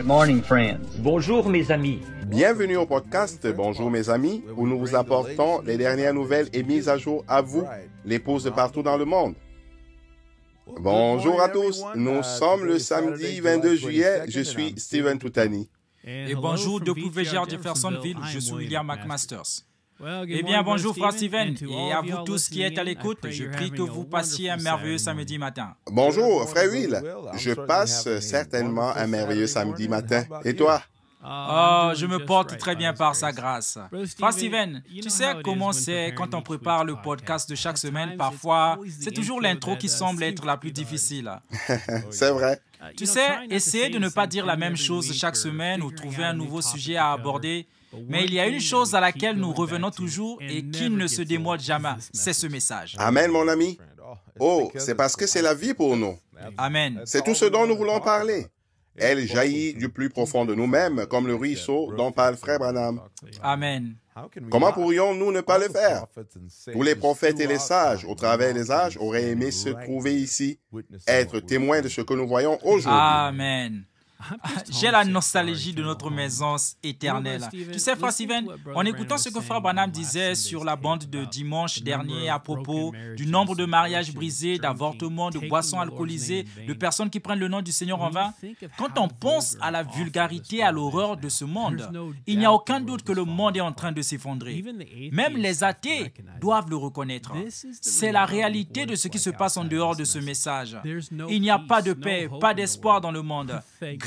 Good morning, friends. Bonjour mes amis. Bienvenue au podcast Bonjour mes amis, où nous vous apportons les dernières nouvelles et mises à jour à vous, l'épouse de partout dans le monde. Bonjour à tous, nous sommes le samedi 22 juillet, je suis Steven Toutani. Et bonjour depuis VGR Jeffersonville, je suis William McMasters. Eh bien, bonjour Frère Steven, et à vous tous qui êtes à l'écoute, je prie que vous passiez un merveilleux samedi matin. Bonjour Frère Will, je passe certainement un merveilleux samedi matin. Et toi? Oh, je me porte très bien par sa grâce. Frère Steven, tu sais comment c'est quand on prépare le podcast de chaque semaine, parfois, c'est toujours l'intro qui semble être la plus difficile. C'est vrai. Tu sais, essayer de ne pas dire la même chose chaque semaine ou trouver un nouveau sujet à aborder. Mais il y a une chose à laquelle nous revenons toujours et qui ne se démode jamais, c'est ce message. Amen mon ami. Oh, c'est parce que c'est la vie pour nous. Amen. C'est tout ce dont nous voulons parler. Elle jaillit du plus profond de nous-mêmes, comme le ruisseau dont parle Frère Branham. Amen. Comment pourrions-nous ne pas le faire? Tous les prophètes et les sages, au travers des âges, auraient aimé se trouver ici, être témoins de ce que nous voyons aujourd'hui. Amen. J'ai la nostalgie de notre maison éternelle. Tu sais, Frère Steven, en écoutant ce que Frère Branham disait sur la bande de dimanche dernier à propos du nombre de mariages brisés, d'avortements, de boissons alcoolisées, de personnes qui prennent le nom du Seigneur en vain, quand on pense à la vulgarité, à l'horreur de ce monde, il n'y a aucun doute que le monde est en train de s'effondrer. Même les athées doivent le reconnaître. C'est la réalité de ce qui se passe en dehors de ce message. Il n'y a pas de paix, pas d'espoir dans le monde.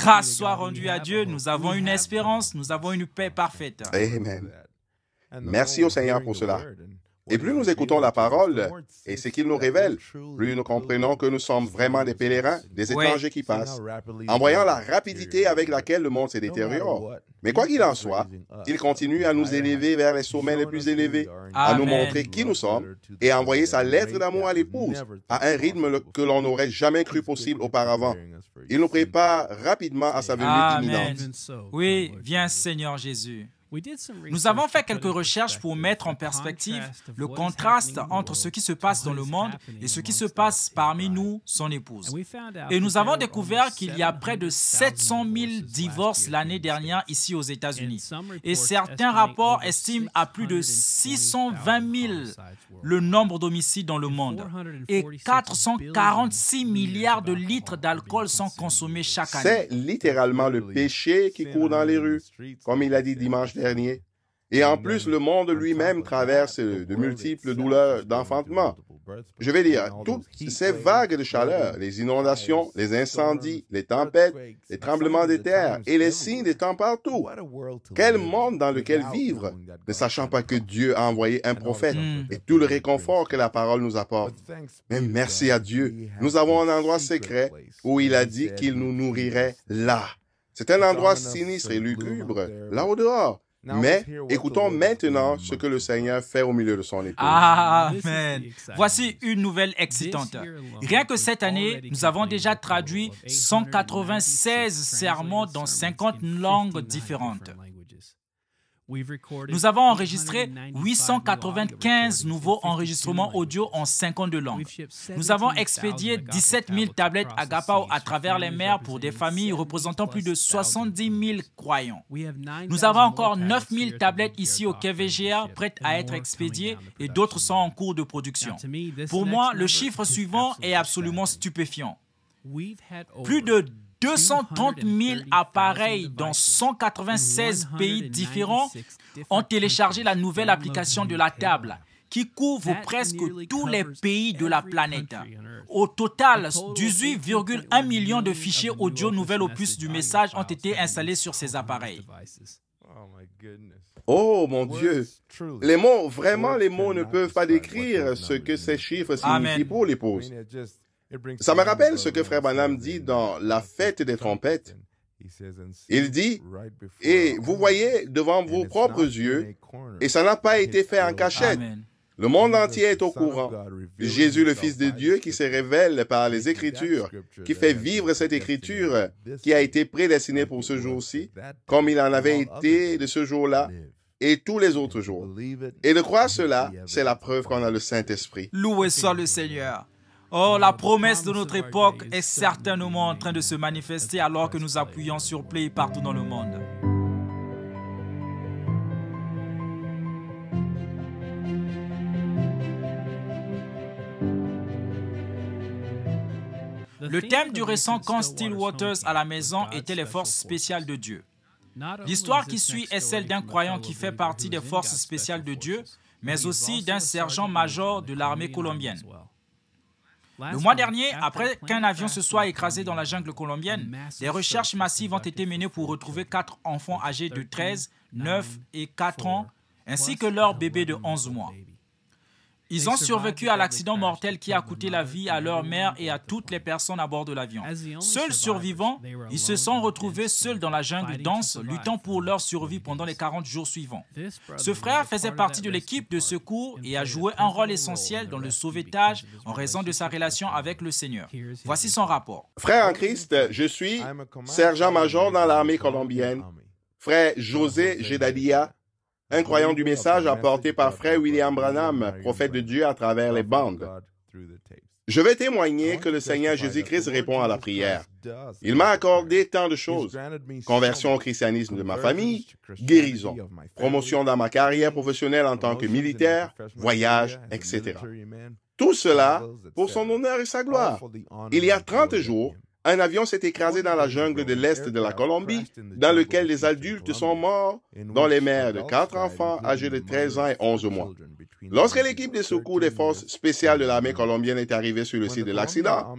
Grâce soit rendue à Dieu, nous avons une espérance, nous avons une paix parfaite. Amen. Merci au Seigneur pour cela. Et plus nous écoutons la parole et ce qu'il nous révèle, plus nous comprenons que nous sommes vraiment des pèlerins, des étrangers qui passent, en voyant la rapidité avec laquelle le monde se détériore. Mais quoi qu'il en soit, il continue à nous élever vers les sommets les plus élevés, à nous montrer qui nous sommes et à envoyer sa lettre d'amour à l'épouse, à un rythme que l'on n'aurait jamais cru possible auparavant. Il nous prépare rapidement à sa venue imminente. Oui, viens Seigneur Jésus. Nous avons fait quelques recherches pour mettre en perspective le contraste entre ce qui se passe dans le monde et ce qui se passe parmi nous, son épouse. Et nous avons découvert qu'il y a près de 700 000 divorces l'année dernière ici aux États-Unis. Et certains rapports estiment à plus de 620 000 le nombre d'homicides dans le monde. Et 446 milliards de litres d'alcool sont consommés chaque année. C'est littéralement le péché qui court dans les rues, comme il a dit dimanche dernier. Et en plus, le monde lui-même traverse de multiples douleurs d'enfantement. Je vais dire, toutes ces vagues de chaleur, les inondations, les incendies, les tempêtes, les tremblements de terre et les signes des temps partout. Quel monde dans lequel vivre, ne sachant pas que Dieu a envoyé un prophète et tout le réconfort que la parole nous apporte. Mais merci à Dieu, nous avons un endroit secret où il a dit qu'il nous nourrirait là. C'est un endroit sinistre et lugubre, là au dehors. Mais écoutons maintenant ce que le Seigneur fait au milieu de son épouse. Amen. Voici une nouvelle excitante. Rien que cette année, nous avons déjà traduit 196 sermons dans 50 langues différentes. Nous avons enregistré 895 nouveaux enregistrements audio en 52 langues. Nous avons expédié 17 000 tablettes Agapao à travers les mers pour des familles représentant plus de 70 000 croyants. Nous avons encore 9 000 tablettes ici au KVGR prêtes à être expédiées et d'autres sont en cours de production. Pour moi, le chiffre suivant est absolument stupéfiant. Plus de 230 000 appareils dans 196 pays différents ont téléchargé la nouvelle application de la table qui couvre presque tous les pays de la planète. Au total, 18,1 millions de fichiers audio nouvel opus du message ont été installés sur ces appareils. Oh mon Dieu! Les mots, vraiment les mots ne peuvent pas décrire ce que ces chiffres signifient pour l'épouse. Ça me rappelle ce que Frère Branham dit dans La fête des trompettes. Il dit, et vous voyez devant vos propres yeux, et ça n'a pas été fait en cachette. Amen. Le monde entier est au courant. Jésus, le Fils de Dieu, qui se révèle par les Écritures, qui fait vivre cette Écriture, qui a été prédestinée pour ce jour-ci, comme il en avait été de ce jour-là, et tous les autres jours. Et de croire cela, c'est la preuve qu'on a le Saint-Esprit. Loué soit le Seigneur. Oh, la promesse de notre époque est certainement en train de se manifester alors que nous appuyons sur Play partout dans le monde. Le thème du récent camp Stillwaters à la maison était les forces spéciales de Dieu. L'histoire qui suit est celle d'un croyant qui fait partie des forces spéciales de Dieu, mais aussi d'un sergent-major de l'armée colombienne. Le mois dernier, après qu'un avion se soit écrasé dans la jungle colombienne, des recherches massives ont été menées pour retrouver 4 enfants âgés de 13, 9 et 4 ans, ainsi que leur bébé de 11 mois. Ils ont survécu à l'accident mortel qui a coûté la vie à leur mère et à toutes les personnes à bord de l'avion. Seuls survivants, ils se sont retrouvés seuls dans la jungle dense, luttant pour leur survie pendant les 40 jours suivants. Ce frère faisait partie de l'équipe de secours et a joué un rôle essentiel dans le sauvetage en raison de sa relation avec le Seigneur. Voici son rapport. Frère en Christ, je suis sergent-major dans l'armée colombienne. Frère José Jedadia, un croyant du message apporté par frère William Branham, prophète de Dieu à travers les bandes. Je vais témoigner que le Seigneur Jésus-Christ répond à la prière. Il m'a accordé tant de choses. Conversion au christianisme de ma famille, guérison, promotion dans ma carrière professionnelle en tant que militaire, voyage, etc. Tout cela pour son honneur et sa gloire. Il y a 30 jours, un avion s'est écrasé dans la jungle de l'Est de la Colombie, dans lequel les adultes sont morts, dont les mères de 4 enfants âgés de 13 ans et 11 mois. Lorsque l'équipe de secours des forces spéciales de l'armée colombienne est arrivée sur le site de l'accident,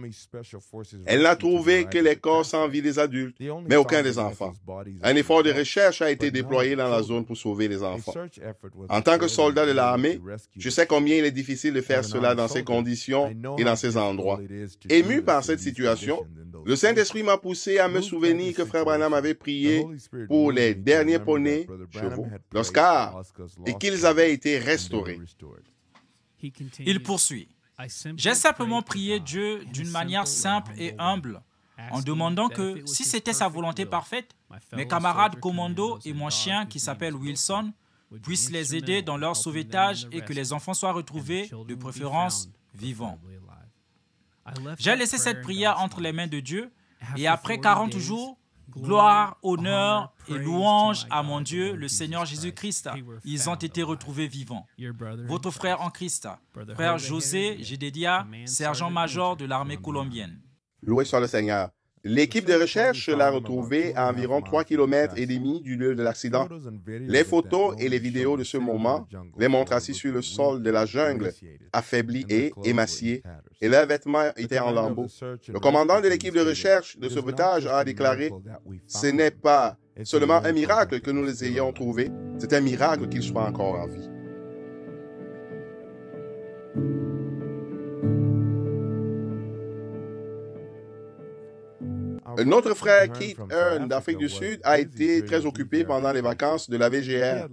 elle n'a trouvé que les corps sans vie des adultes, mais aucun des enfants. Un effort de recherche a été déployé dans la zone pour sauver les enfants. En tant que soldat de l'armée, je sais combien il est difficile de faire cela dans ces conditions et dans ces endroits. Ému par cette situation, le Saint-Esprit m'a poussé à me souvenir que Frère Branham avait prié pour les derniers poneys, chevaux, l'Oscar, et qu'ils avaient été restaurés. Il poursuit. J'ai simplement prié Dieu d'une manière simple et humble, en demandant que, si c'était sa volonté parfaite, mes camarades commandos et mon chien, qui s'appelle Wilson, puissent les aider dans leur sauvetage et que les enfants soient retrouvés, de préférence, vivants. J'ai laissé cette prière entre les mains de Dieu, et après 40 jours, gloire, honneur et louange à mon Dieu, le Seigneur Jésus-Christ. Ils ont été retrouvés vivants. Votre frère en Christ, frère José Jedadia, sergent-major de l'armée colombienne. Loué soit le Seigneur. L'équipe de recherche l'a retrouvé à environ 3,5 km du lieu de l'accident. Les photos et les vidéos de ce moment les montrent assis sur le sol de la jungle, affaiblis et émaciés, et leurs vêtements étaient en lambeaux. Le commandant de l'équipe de recherche de sauvetage a déclaré « Ce n'est pas seulement un miracle que nous les ayons trouvés, c'est un miracle qu'ils soient encore en vie. » Notre frère Keith Hearn d'Afrique du Sud a été très occupé pendant les vacances de la VGR.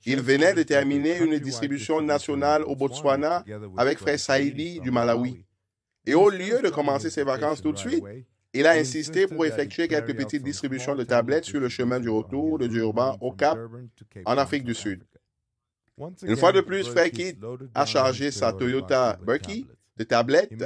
Il venait de terminer une distribution nationale au Botswana avec frère Saïdi du Malawi. Et au lieu de commencer ses vacances tout de suite, il a insisté pour effectuer quelques petites distributions de tablettes sur le chemin du retour de Durban au Cap, en Afrique du Sud. Une fois de plus, frère Keith a chargé sa Toyota Berkey de tablettes,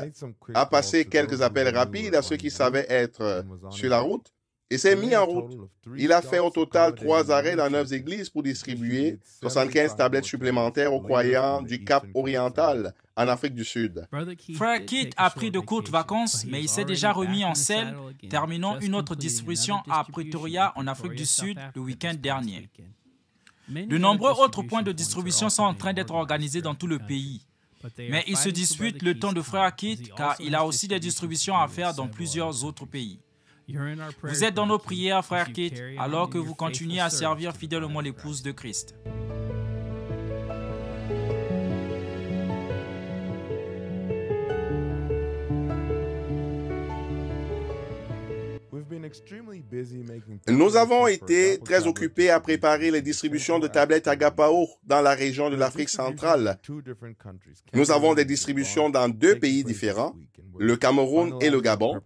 a passé quelques appels rapides à ceux qui savaient être sur la route et s'est mis en route. Il a fait au total 3 arrêts dans 9 églises pour distribuer 75 tablettes supplémentaires aux croyants du Cap oriental en Afrique du Sud. Frère Keith a pris de courtes vacances, mais il s'est déjà remis en selle, terminant une autre distribution à Pretoria en Afrique du Sud le week-end dernier. De nombreux autres points de distribution sont en train d'être organisés dans tout le pays. Mais il se dispute le temps de frère Keith car il a aussi des distributions à faire dans plusieurs autres pays. Vous êtes dans nos prières, frère Keith, alors que vous continuez à servir fidèlement l'épouse de Christ. Nous avons été très occupés à préparer les distributions de tablettes Agapao dans la région de l'Afrique centrale. Nous avons des distributions dans 2 pays différents, le Cameroun et le Gabon,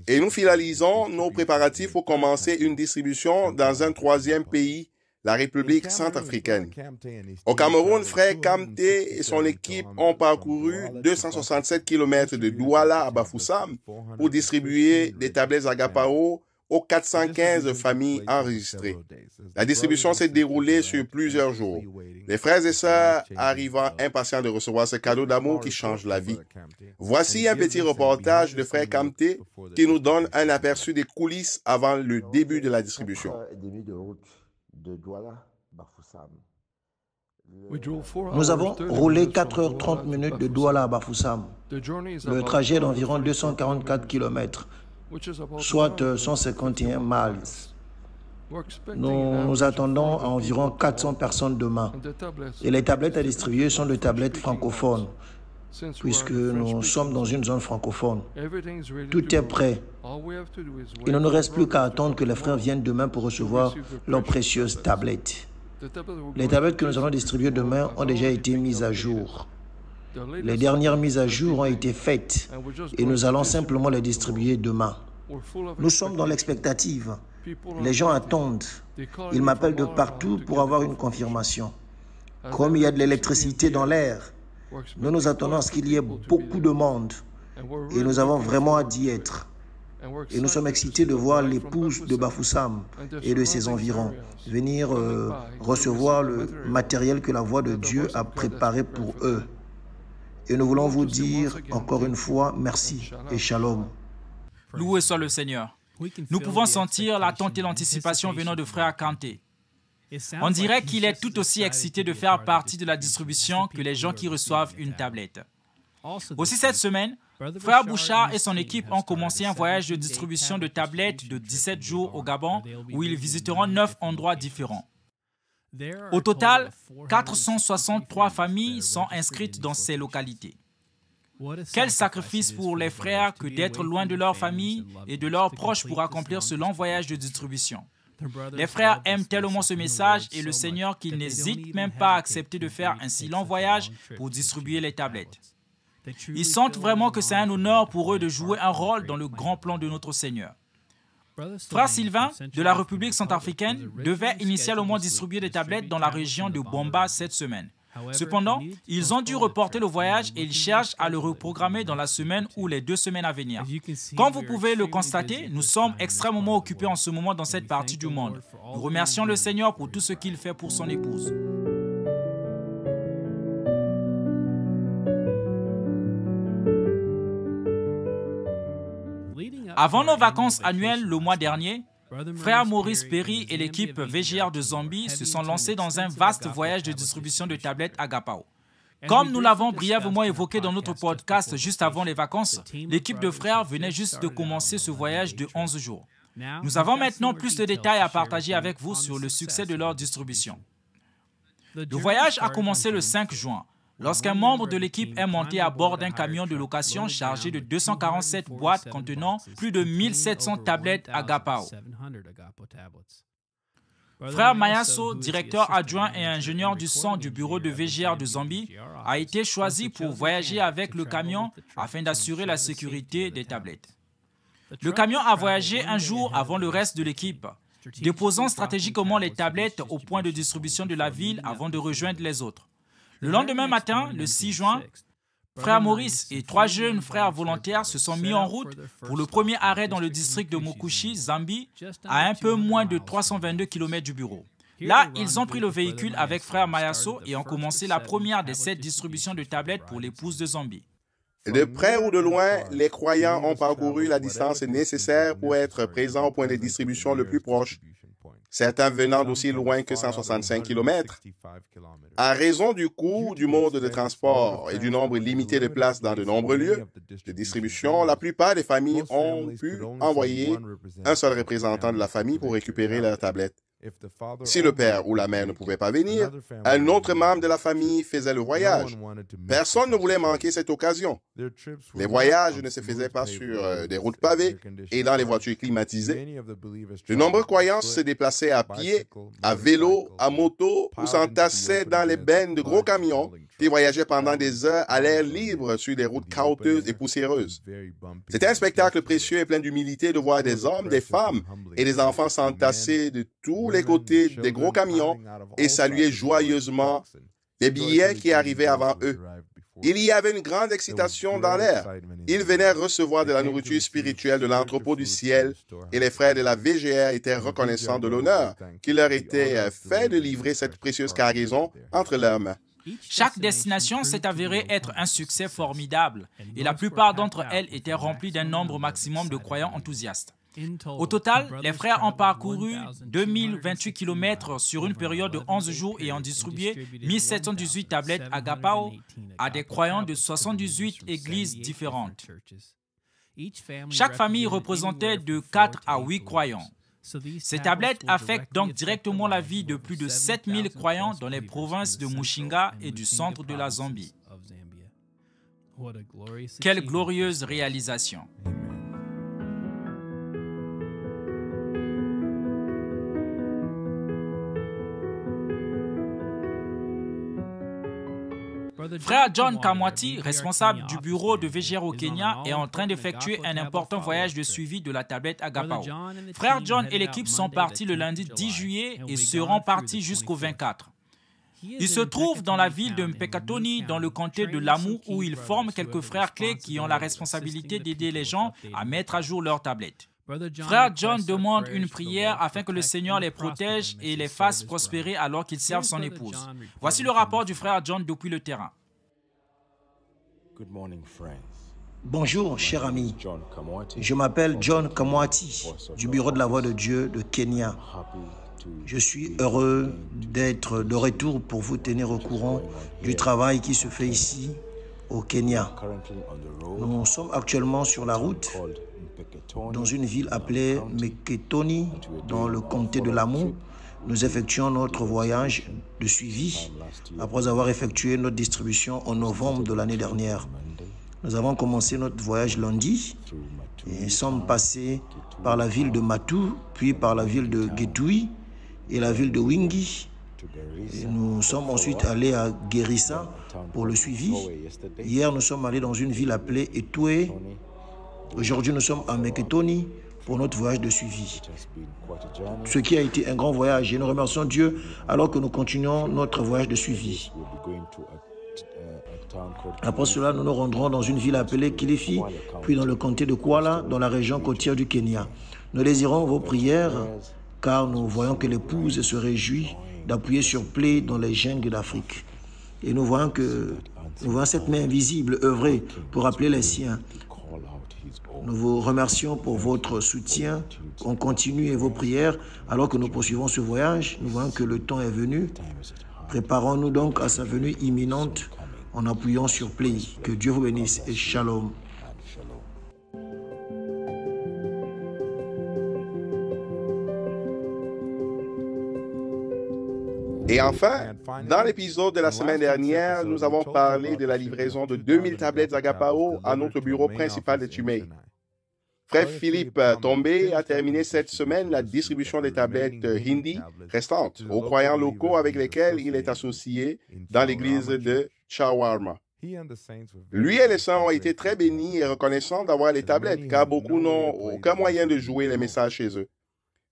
et nous finalisons nos préparatifs pour commencer une distribution dans un 3e pays la République centrafricaine. Au Cameroun, frère Kamte et son équipe ont parcouru 267 km de Douala à Bafoussam pour distribuer des tablettes Agapao aux 415 familles enregistrées. La distribution s'est déroulée sur plusieurs jours. Les frères et sœurs arrivant impatients de recevoir ce cadeau d'amour qui change la vie. Voici un petit reportage de frère Kamte qui nous donne un aperçu des coulisses avant le début de la distribution. Nous avons roulé 4h30 de Douala à Bafoussam. Le trajet est d'environ 244 km. Soit 151 miles. Nous attendons à environ 400 personnes demain. Et les tablettes à distribuer sont des tablettes francophones, puisque nous sommes dans une zone francophone. Tout est prêt. Il ne nous reste plus qu'à attendre que les frères viennent demain pour recevoir leurs précieuses tablettes. Les tablettes que nous allons distribuer demain ont déjà été mises à jour. Les dernières mises à jour ont été faites et nous allons simplement les distribuer demain. Nous sommes dans l'expectative. Les gens attendent. Ils m'appellent de partout pour avoir une confirmation. Comme il y a de l'électricité dans l'air, nous attendons à ce qu'il y ait beaucoup de monde et nous avons vraiment hâte d'y être. Et nous sommes excités de voir l'épouse de Bafoussam et de ses environs venir recevoir le matériel que la voix de Dieu a préparé pour eux. Et nous voulons vous dire encore une fois merci et shalom. Loué soit le Seigneur. Nous pouvons sentir l'attente et l'anticipation venant de frère Kamte. On dirait qu'il est tout aussi excité de faire partie de la distribution que les gens qui reçoivent une tablette. Aussi cette semaine, frère Bouchard et son équipe ont commencé un voyage de distribution de tablettes de 17 jours au Gabon où ils visiteront 9 endroits différents. Au total, 463 familles sont inscrites dans ces localités. Quel sacrifice pour les frères que d'être loin de leur famille et de leurs proches pour accomplir ce long voyage de distribution. Les frères aiment tellement ce message et le Seigneur qu'ils n'hésitent même pas à accepter de faire un si long voyage pour distribuer les tablettes. Ils sentent vraiment que c'est un honneur pour eux de jouer un rôle dans le grand plan de notre Seigneur. Frère Sylvain, de la République centrafricaine, devait initialement distribuer des tablettes dans la région de Bomba cette semaine. Cependant, ils ont dû reporter le voyage et ils cherchent à le reprogrammer dans la semaine ou les 2 semaines à venir. Comme vous pouvez le constater, nous sommes extrêmement occupés en ce moment dans cette partie du monde. Nous remercions le Seigneur pour tout ce qu'il fait pour son épouse. Avant nos vacances annuelles le mois dernier, frère Maurice Perry et l'équipe VGR de Zambie se sont lancés dans un vaste voyage de distribution de tablettes Agapao. Comme nous l'avons brièvement évoqué dans notre podcast juste avant les vacances, l'équipe de frères venait juste de commencer ce voyage de 11 jours. Nous avons maintenant plus de détails à partager avec vous sur le succès de leur distribution. Le voyage a commencé le 5 juin. Lorsqu'un membre de l'équipe est monté à bord d'un camion de location chargé de 247 boîtes contenant plus de 1700 tablettes Agapao. Frère Mayasso, directeur adjoint et ingénieur du son du bureau de VGR de Zambie, a été choisi pour voyager avec le camion afin d'assurer la sécurité des tablettes. Le camion a voyagé un jour avant le reste de l'équipe, déposant stratégiquement les tablettes au point de distribution de la ville avant de rejoindre les autres. Le lendemain matin, le 6 juin, frère Maurice et 3 jeunes frères volontaires se sont mis en route pour le premier arrêt dans le district de Mokushi, Zambie, à un peu moins de 322 km du bureau. Là, ils ont pris le véhicule avec frère Mayasso et ont commencé la première des 7 distributions de tablettes pour l'épouse de Zambie. De près ou de loin, les croyants ont parcouru la distance nécessaire pour être présents au point de distribution le plus proche, certains venant d'aussi loin que 165 km. À raison du coût, du mode de transport et du nombre limité de places dans de nombreux lieux de distribution, la plupart des familles ont pu envoyer un seul représentant de la famille pour récupérer leur tablette. Si le père ou la mère ne pouvait pas venir, un autre membre de la famille faisait le voyage. Personne ne voulait manquer cette occasion. Les voyages ne se faisaient pas sur des routes pavées et dans les voitures climatisées. De nombreux croyants se déplaçaient à pied, à vélo, à moto ou s'entassaient dans les bennes de gros camions qui voyageaient pendant des heures à l'air libre sur des routes caouteuses et poussiéreuses. C'était un spectacle précieux et plein d'humilité de voir des hommes, des femmes et des enfants s'entasser de tous les côtés des gros camions et saluer joyeusement les billets qui arrivaient avant eux. Il y avait une grande excitation dans l'air. Ils venaient recevoir de la nourriture spirituelle de l'entrepôt du ciel et les frères de la VGR étaient reconnaissants de l'honneur qui leur était fait de livrer cette précieuse cargaison entre leurs mains. Chaque destination s'est avérée être un succès formidable et la plupart d'entre elles étaient remplies d'un nombre maximum de croyants enthousiastes. Au total, les frères ont parcouru 2028 km sur une période de 11 jours et ont distribué 1718 tablettes Agapao à des croyants de 78 églises différentes. Chaque famille représentait de 4 à 8 croyants. Ces tablettes affectent donc directement la vie de plus de 7000 croyants dans les provinces de Mushinga et du centre de la Zambie. Quelle glorieuse réalisation! Frère John Kamwati, responsable du bureau de VGR au Kenya, est en train d'effectuer un important voyage de suivi de la tablette Agapao. Frère John et l'équipe sont partis le lundi 10 juillet et seront partis jusqu'au 24. Ils se trouvent dans la ville de Mpekatoni, dans le comté de Lamu, où ils forment quelques frères clés qui ont la responsabilité d'aider les gens à mettre à jour leurs tablettes. Frère John demande une prière afin que le Seigneur les protège et les fasse prospérer alors qu'ils servent son épouse. Voici le rapport du frère John depuis le terrain. Bonjour, chers amis. Je m'appelle John Kamwati, du Bureau de la Voix de Dieu de Kenya. Je suis heureux d'être de retour pour vous tenir au courant du travail qui se fait ici, au Kenya. Nous sommes actuellement sur la route dans une ville appelée Mpeketoni, dans le comté de Lamu. Nous effectuons notre voyage de suivi après avoir effectué notre distribution en novembre de l'année dernière. Nous avons commencé notre voyage lundi et sommes passés par la ville de Matou, puis par la ville de Getui et la ville de Wingi. Et nous sommes ensuite allés à Gerissa pour le suivi. Hier, nous sommes allés dans une ville appelée Etoué. Aujourd'hui, nous sommes à Mpeketoni pour notre voyage de suivi. Ce qui a été un grand voyage et nous remercions Dieu alors que nous continuons notre voyage de suivi. Après cela, nous nous rendrons dans une ville appelée Kilifi, puis dans le comté de Kwala, dans la région côtière du Kenya. Nous désirons vos prières car nous voyons que l'épouse se réjouit d'appuyer sur play dans les jungles d'Afrique. Et nous voyons cette main invisible œuvrer pour appeler les siens. Nous vous remercions pour votre soutien. On continue et vos prières alors que nous poursuivons ce voyage. Nous voyons que le temps est venu. Préparons-nous donc à sa venue imminente en appuyant sur play. Que Dieu vous bénisse et shalom. Et enfin, dans l'épisode de la semaine dernière, nous avons parlé de la livraison de 2000 tablettes Agapao à notre bureau principal de Tumei. Frère Philippe Tombé a terminé cette semaine la distribution des tablettes hindi restantes aux croyants locaux avec lesquels il est associé dans l'église de Chawarma. Lui et les saints ont été très bénis et reconnaissants d'avoir les tablettes, car beaucoup n'ont aucun moyen de jouer les messages chez eux.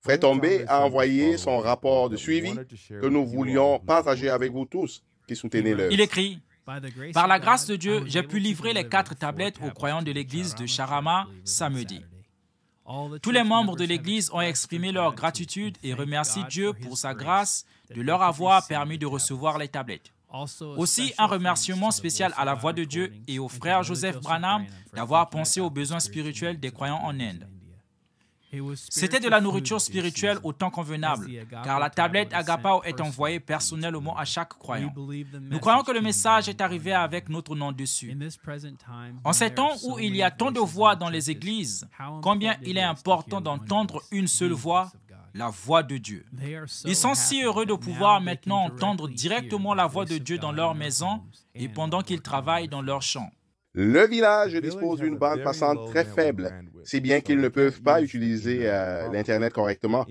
Frère Tombé a envoyé son rapport de suivi que nous voulions partager avec vous tous qui soutenez l'œuvre. Il écrit: par la grâce de Dieu, j'ai pu livrer les 4 tablettes aux croyants de l'église de Charama samedi. Tous les membres de l'église ont exprimé leur gratitude et remercient Dieu pour sa grâce de leur avoir permis de recevoir les tablettes. Aussi, un remerciement spécial à la Voix de Dieu et au frère Joseph Branham d'avoir pensé aux besoins spirituels des croyants en Inde. C'était de la nourriture spirituelle au temps convenable, car la tablette Agapao est envoyée personnellement à chaque croyant. Nous croyons que le message est arrivé avec notre nom dessus. En ces temps où il y a tant de voix dans les églises, combien il est important d'entendre une seule voix, la voix de Dieu. Ils sont si heureux de pouvoir maintenant entendre directement la voix de Dieu dans leur maison et pendant qu'ils travaillent dans leur champ. Le village dispose d'une bande passante très faible, si bien qu'ils ne peuvent pas utiliser l'Internet correctement.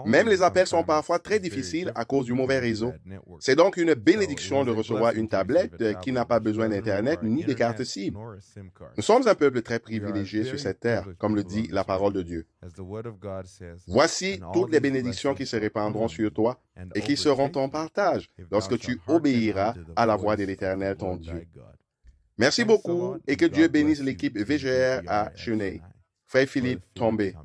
Même les appels sont parfois très difficiles à cause du mauvais réseau. C'est donc une bénédiction de recevoir une tablette qui n'a pas besoin d'Internet ni de carte SIM. Nous sommes un peuple très privilégié sur cette terre, comme le dit la parole de Dieu. Voici toutes les bénédictions qui se répandront sur toi et qui seront ton partage lorsque tu obéiras à la voix de l'Éternel, ton Dieu. Merci beaucoup et que Dieu bénisse l'équipe VGR à Cheney. Frère Philippe Tombé.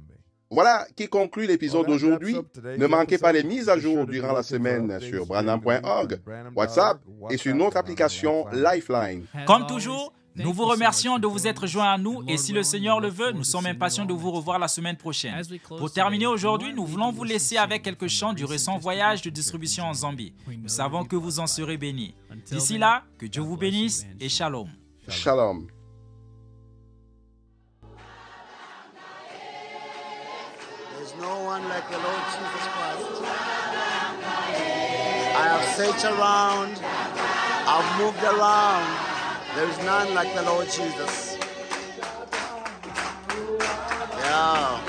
Voilà qui conclut l'épisode d'aujourd'hui. Ne manquez pas les mises à jour durant la semaine sur branham.org, WhatsApp et sur notre application Lifeline. Comme toujours, nous vous remercions de vous être joints à nous et si le Seigneur le veut, nous sommes impatients de vous revoir la semaine prochaine. Pour terminer aujourd'hui, nous voulons vous laisser avec quelques chants du récent voyage de distribution en Zambie. Nous savons que vous en serez bénis. D'ici là, que Dieu vous bénisse et shalom. Shalom. There's no one like the Lord Jesus Christ. I have searched around, I've moved around. There is none like the Lord Jesus. Yeah.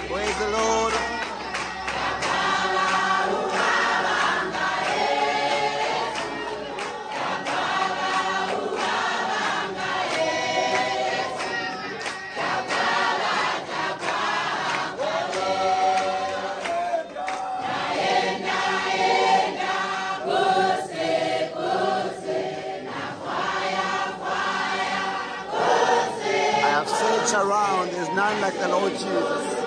Praise the Lord. Around, there's none like the Lord Jesus.